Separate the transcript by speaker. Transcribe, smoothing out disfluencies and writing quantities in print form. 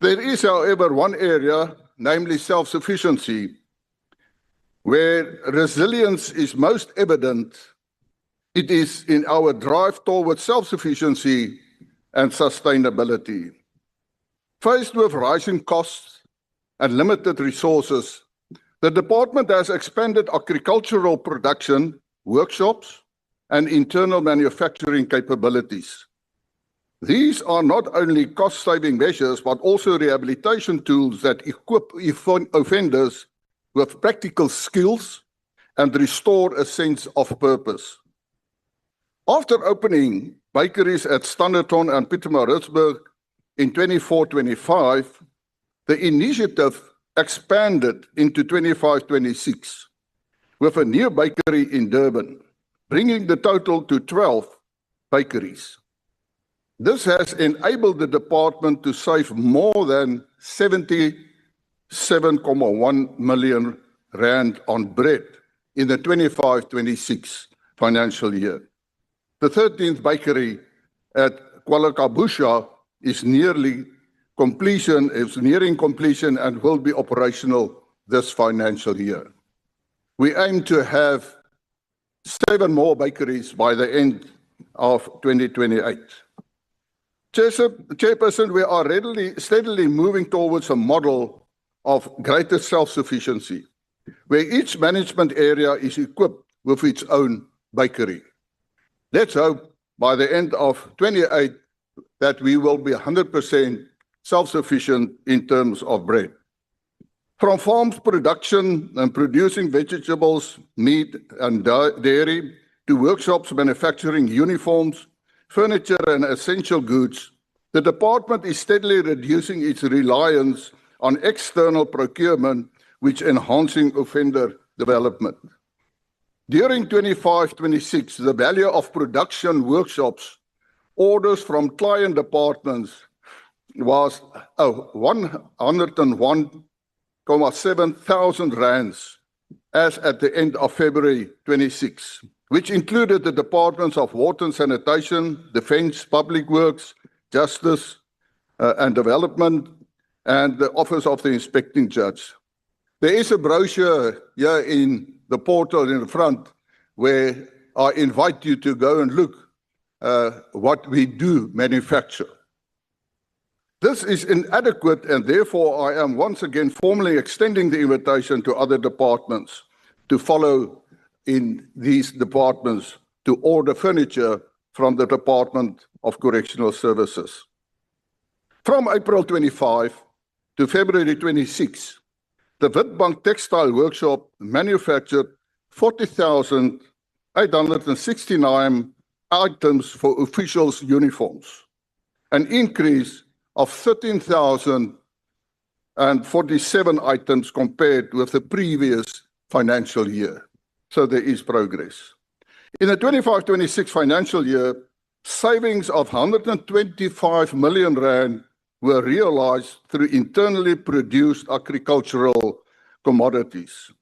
Speaker 1: There is, however, one area, namely self-sufficiency, where resilience is most evident. It is in our drive towards self-sufficiency and sustainability. Faced with rising costs and limited resources, the department has expanded agricultural production, workshops, and internal manufacturing capabilities. These are not only cost-saving measures, but also rehabilitation tools that equip offenders with practical skills and restore a sense of purpose. After opening bakeries at Standerton and Pietermaritzburg in 24-25, the initiative expanded into 25-26 with a new bakery in Durban, bringing the total to 12 bakeries. This has enabled the department to save more than 77.1 million rand on bread in the 25-26 financial year. The 13th bakery at KwaLa-Kabusha is nearing completion and will be operational this financial year. We aim to have 7 more bakeries by the end of 2028. Chairperson, we are steadily moving towards a model of greater self-sufficiency, where each management area is equipped with its own bakery. Let's hope by the end of 28 that we will be 100% self-sufficient in terms of bread. From farms production and producing vegetables, meat and dairy, to workshops manufacturing uniforms, furniture and essential goods, the department is steadily reducing its reliance on external procurement, which enhancing offender development. During 25-26, the value of production workshops orders from client departments was 101.7 thousand rands as at the end of February 26, which included the departments of Water and Sanitation, Defence, Public Works, Justice and Development, and the Office of the Inspecting Judge. There is a brochure here in the portal in the front where I invite you to go and look what we do manufacture. This is inadequate, and therefore I am once again formally extending the invitation to other departments to follow in these departments to order furniture from the Department of Correctional Services. From April 25 to February 26, the Witbank Textile Workshop manufactured 40,869 items for officials' uniforms, an increase of 13,047 items compared with the previous financial year. So there is progress. In the 25-26 financial year, savings of 125 million rand were realized through internally produced agricultural commodities.